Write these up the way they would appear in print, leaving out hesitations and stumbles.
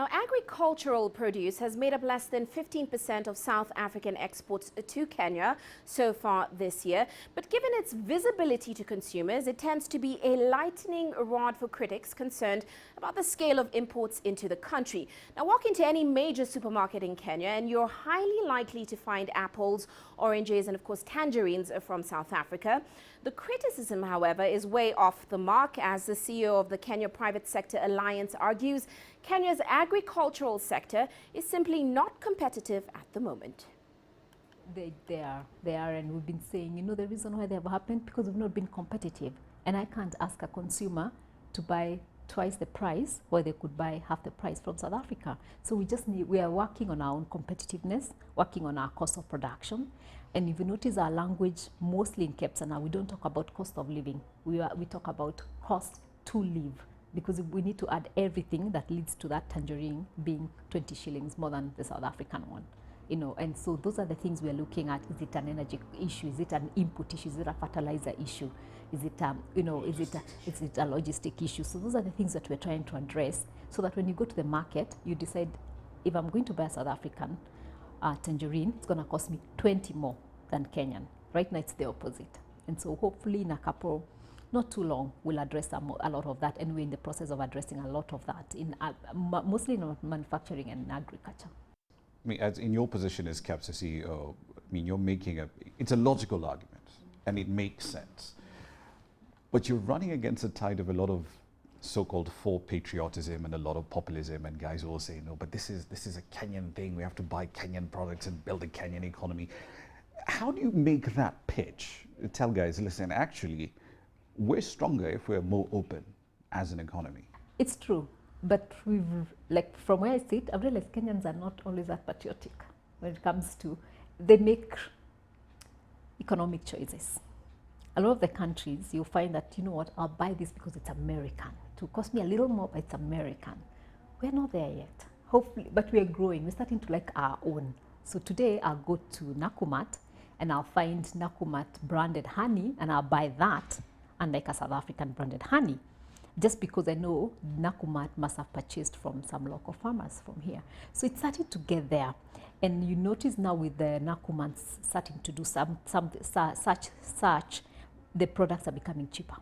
Now, agricultural produce has made up less than 15% of South African exports to Kenya so far this year. But given its visibility to consumers, it tends to be a lightning rod for critics concerned about the scale of imports into the country. Now, walk into any major supermarket in Kenya and you're highly likely to find apples, oranges, and of course tangerines from South Africa. The criticism, however, is way off the mark, as the CEO of the Kenya Private Sector Alliance argues Kenya's agricultural sector is simply not competitive at the moment. They are, and we've been saying, the reason why they have happened because we've not been competitive. And I can't ask a consumer to buy twice the price where they could buy half the price from South Africa. So we are working on our own competitiveness, working on our cost of production. And if you notice our language, mostly in Kepsana, we don't talk about cost of living. We talk about cost to live, because we need to add everything that leads to that tangerine being 20 shillings more than the South African one. And so those are the things we're looking at. Is it an energy issue? Is it an input issue? Is it a fertilizer issue? Is it is it a logistic issue? So those are the things that we're trying to address, so that when you go to the market, you decide, if I'm going to buy a South African tangerine, it's going to cost me 20 more than Kenyan. Right now it's the opposite. And so hopefully in a couple, not too long, we'll address a lot of that, and we're in the process of addressing a lot of that, mostly in manufacturing and agriculture. I mean, as in your position as CAPSA CEO, I mean, you're making it's a logical argument, and it makes sense. But you're running against the tide of a lot of so-called faux patriotism and a lot of populism, and guys will say, no, but this is a Kenyan thing. We have to buy Kenyan products and build a Kenyan economy. How do you make that pitch? Tell guys, listen, actually, we're stronger if we're more open as an economy. It's true. But from where I sit, I've realized Kenyans are not always that patriotic when it comes to, they make economic choices. A lot of the countries, you'll find that, I'll buy this because it's American. It will cost me a little more, but it's American. We're not there yet, hopefully, but we're growing. We're starting to like our own. So today I'll go to Nakumat and I'll find Nakumat branded honey, and I'll buy that unlike a South African branded honey, just because I know Nakumat must have purchased from some local farmers from here. So it's starting to get there. And you notice now with the Nakumats starting to do such, the products are becoming cheaper.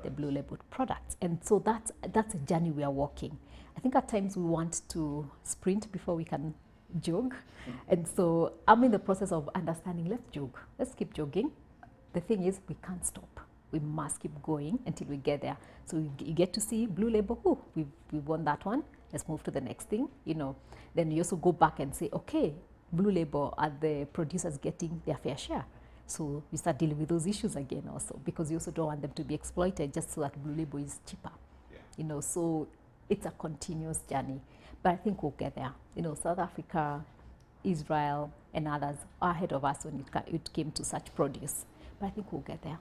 The blue label products. And so that's a journey we are walking. I think at times we want to sprint before we can jog. And so I'm in the process of understanding, let's jog. Let's keep jogging. The thing is, we can't stop. We must keep going until we get there. So you get to see blue label, we won that one. Let's move to the next thing, Then you also go back and say, okay, blue label, are the producers getting their fair share? So we start dealing with those issues again also, because you also don't want them to be exploited just so that blue label is cheaper. Yeah. So it's a continuous journey. But I think we'll get there. South Africa, Israel, and others are ahead of us when it came to such produce. But I think we'll get there.